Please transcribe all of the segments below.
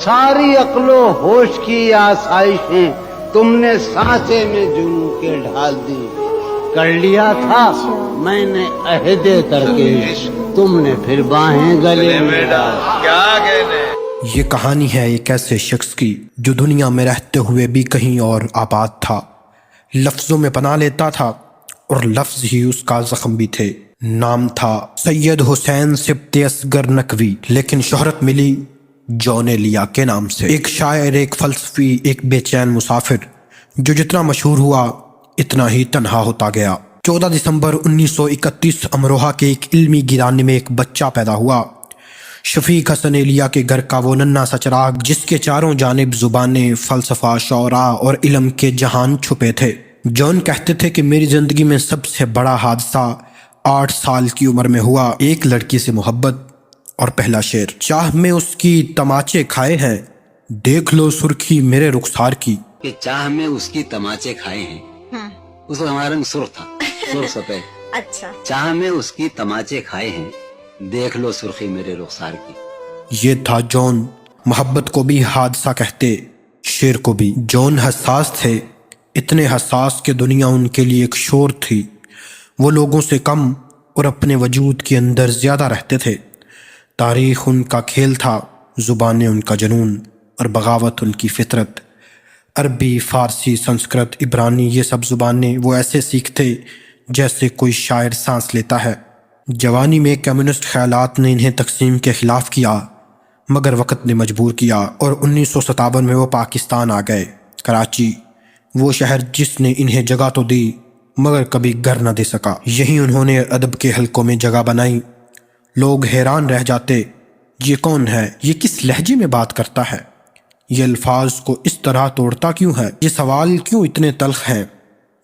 सारी अक्लो होश की आसाइशें तुमने सांचे में जुनू के ढाल दी। कर लिया था मैंने अहदे करके, तुमने फिर बाहें गले में डाल। क्या कहने। ये कहानी है एक ऐसे शख्स की जो दुनिया में रहते हुए भी कहीं और आबाद था, लफ्जों में पनाह लेता था और लफ्ज ही उसका जख्म भी थे। नाम था सैयद हुसैन सिब्ते असगर नकवी, लेकिन शोहरत मिली जॉन एलिया के नाम से। एक शायर, एक फलसफी, एक बेचैन मुसाफिर जो जितना मशहूर हुआ इतना ही तन्हा होता गया। 14 दिसंबर 1931 अमरोहा के एक इल्मी गिराने में एक बच्चा पैदा हुआ। शफीक हसन एलिया के घर का वो नन्हा सा चिराग जिसके चारों जानिब जुबानें, फलसफा, शौरा और इल्म के जहान छुपे थे। जॉन कहते थे कि मेरी जिंदगी में सबसे बड़ा हादसा 8 साल की उम्र में हुआ। एक लड़की से मोहब्बत और पहला शेर, चाह में उसकी तमाचे खाए हैं, देख लो सुर्खी मेरे रुखसार की। कि चाह में उसकी तमाचे खाए हैं। उस वक्त हमारा रंग सुर्ख था, सुर्ख सफेद। अच्छा। चाह में उसकी तमाचे खाए हैं, देख लो सुर्खी मेरे रुखसार की। ये था जॉन। मोहब्बत को भी हादसा कहते, शेर को भी। जॉन हसास थे, इतने हसास कि दुनिया उनके लिए एक शोर थी। वो लोगों से कम और अपने वजूद के अंदर ज्यादा रहते थे। तारीख उनका खेल था, जुबानें उनका जुनून और बगावत उनकी फितरत। अरबी, फारसी, संस्कृत, इब्रानी, ये सब जुबानें वो ऐसे सीखते जैसे कोई शायर सांस लेता है। जवानी में कम्युनिस्ट ख्यालात ने इन्हें तकसीम के खिलाफ किया, मगर वक़्त ने मजबूर किया और 1957 में वो पाकिस्तान आ गए। कराची, वो शहर जिसने इन्हें जगह तो दी मगर कभी घर न दे सका। यहीं उन्होंने अदब के हलकों में जगह बनाई। लोग हैरान रह जाते, ये कौन है, ये किस लहजे में बात करता है, ये अल्फाज को इस तरह तोड़ता क्यों है, ये सवाल क्यों इतने तल्ख हैं।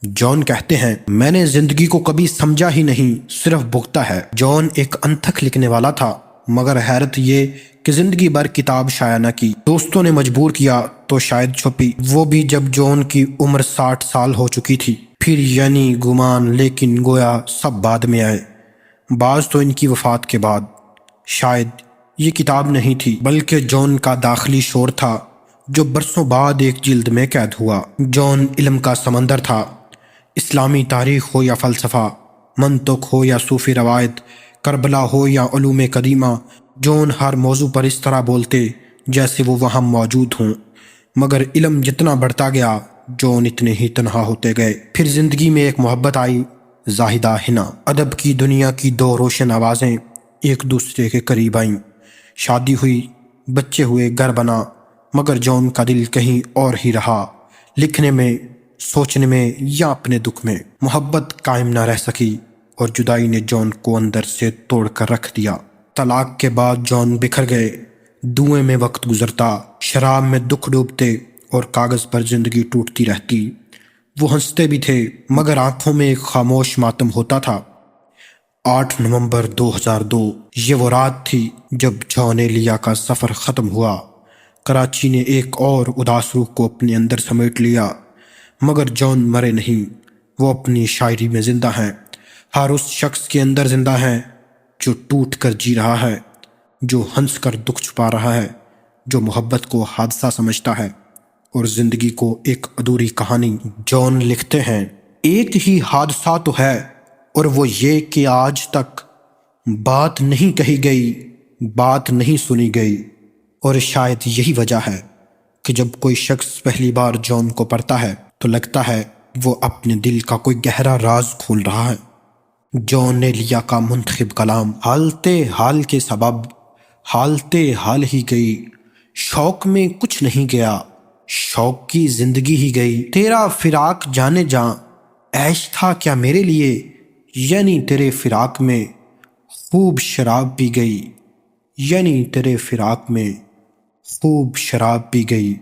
जॉन कहते हैं, मैंने जिंदगी को कभी समझा ही नहीं, सिर्फ भुगता है। जॉन एक अनथक लिखने वाला था, मगर हैरत ये कि जिंदगी भर किताब शाया न की। दोस्तों ने मजबूर किया तो शायद छुपी, वो भी जब जॉन की उम्र 60 साल हो चुकी थी। फिर यानी गुमान, लेकिन गोया सब बाद में आए। बाज तो इनकी वफात के बाद। शायद ये किताब नहीं थी बल्कि जॉन का दाखिली शोर था जो बरसों बाद एक जिल्द में कैद हुआ। जॉन इल्म का समंदर था। इस्लामी तारीख हो या फ़लसफ़ा, मंतुक हो या सूफ़ी रवायत, करबला हो या उलूम कदीमा, जॉन हर मौजू पर इस तरह बोलते जैसे वो वहाँ मौजूद हों। मगर इल्म जितना बढ़ता गया जॉन इतने ही तन्हा होते गए। फिर ज़िंदगी में एक मोहब्बत आई, जाहिदा हिना। अदब की दुनिया की दो रोशन आवाज़ें एक दूसरे के करीब आईं। शादी हुई, बच्चे हुए, घर बना, मगर जॉन का दिल कहीं और ही रहा, लिखने में, सोचने में या अपने दुख में। मोहब्बत कायम ना रह सकी और जुदाई ने जॉन को अंदर से तोड़ कर रख दिया। तलाक के बाद जॉन बिखर गए। धुएं में वक्त गुजरता, शराब में दुख डूबते और कागज़ पर जिंदगी टूटती रहती। वो हंसते भी थे मगर आंखों में एक खामोश मातम होता था। 8 नवंबर 2002 ये वो रात थी जब जॉन एलिया का सफ़र ख़त्म हुआ। कराची ने एक और उदास रूह को अपने अंदर समेट लिया, मगर जॉन मरे नहीं, वो अपनी शायरी में ज़िंदा हैं। हर उस शख्स के अंदर ज़िंदा हैं जो टूट कर जी रहा है, जो हंस कर दुख छुपा रहा है, जो मोहब्बत को हादसा समझता है और ज़िंदगी को एक अधूरी कहानी। जॉन लिखते हैं, एक ही हादसा तो है और वो ये कि आज तक बात नहीं कही गई, बात नहीं सुनी गई। और शायद यही वजह है कि जब कोई शख्स पहली बार जॉन को पढ़ता है तो लगता है वो अपने दिल का कोई गहरा राज खोल रहा है। जॉन एलिया का मुंतखब कलाम, हालते हाल के सबब हालते हाल ही गई, शौक में कुछ नहीं गया, शौक की जिंदगी ही गई। तेरा फिराक जाने जा, ऐश था क्या मेरे लिए, यानी तेरे फिराक में खूब शराब पी गई, यानी तेरे फिराक में खूब शराब पी गई।